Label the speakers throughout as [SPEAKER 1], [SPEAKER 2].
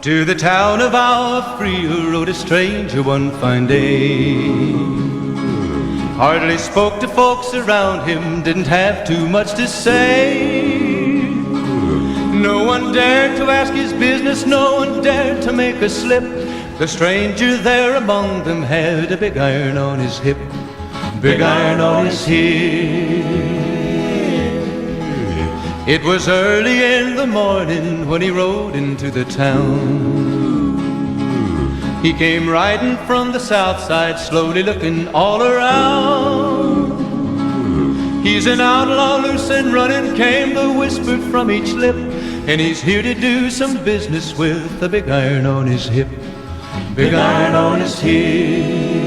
[SPEAKER 1] To the town of our Frio rode a stranger one fine day. Hardly spoke to folks around him, didn't have too much to say. No one dared to ask his business, no one dared to make a slip. The stranger there among them had a big iron on his hip. Big iron on his hip. It was early in the morning when he rode into the town. He came riding from the south side, slowly looking all around. He's an outlaw, loose and running, came the whisper from each lip, and he's here to do some business with a big iron on his hip. Big iron on his hip.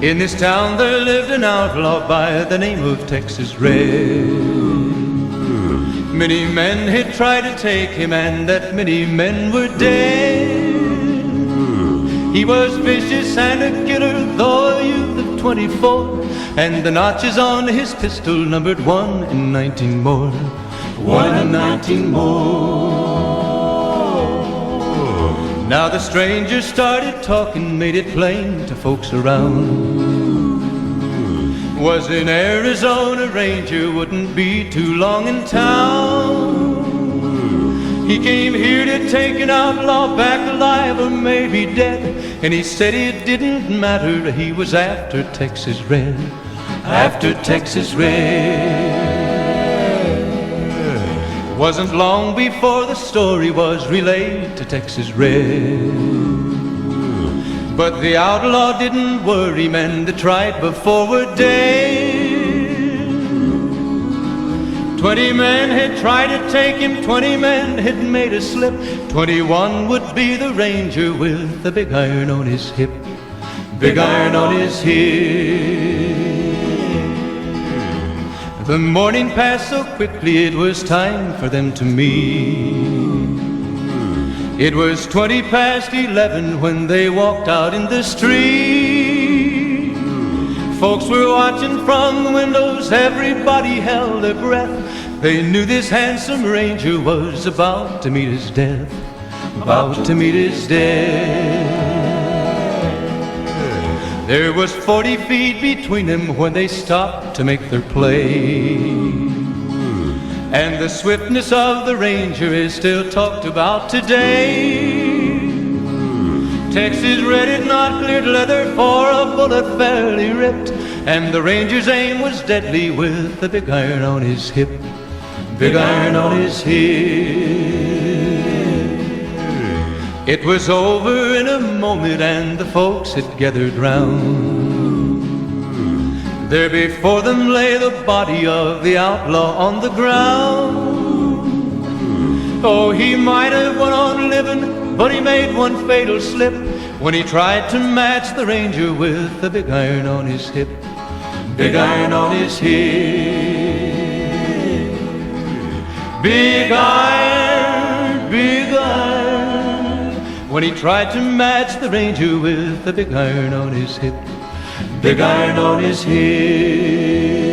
[SPEAKER 1] In this town there lived an outlaw by the name of Texas Red. Many men had tried to take him, and that many men were dead. He was vicious and a killer, though a youth of 24, and the notches on his pistol numbered 1 in 19 more. 1 in 19 more. Now the stranger started talking, made it plain to folks around. Was an Arizona Ranger, wouldn't be too long in town. He came here to take an outlaw back alive or maybe dead, and he said it didn't matter, he was after Texas Red. After Texas Red. Wasn't long before the story was relayed to Texas Red. But the outlaw didn't worry, men that tried before were dead. 20 men had tried to take him, 20 men had made a slip. 21 would be the Ranger with the big iron on his hip. Big iron on his hip. The morning passed so quickly, it was time for them to meet. It was 20 past 11 when they walked out in the street. Folks were watching from the windows, everybody held their breath. They knew this handsome Ranger was about to meet his death. About to meet his death. There was 40 feet between them when they stopped to make their play. And the swiftness of the Ranger is still talked about today. Texas Red had not cleared leather for a bullet fairly ripped, and the Ranger's aim was deadly with the big iron on his hip. Big iron on his hip. It was over in a moment and the folks had gathered round. There before them lay the body of the outlaw on the ground. Oh, he might have went on living, but he made one fatal slip when he tried to match the Ranger with the big iron on his hip. Big iron on his hip. Big iron, big iron. When he tried to match the Ranger with the big iron on his hip. Big iron on his hip.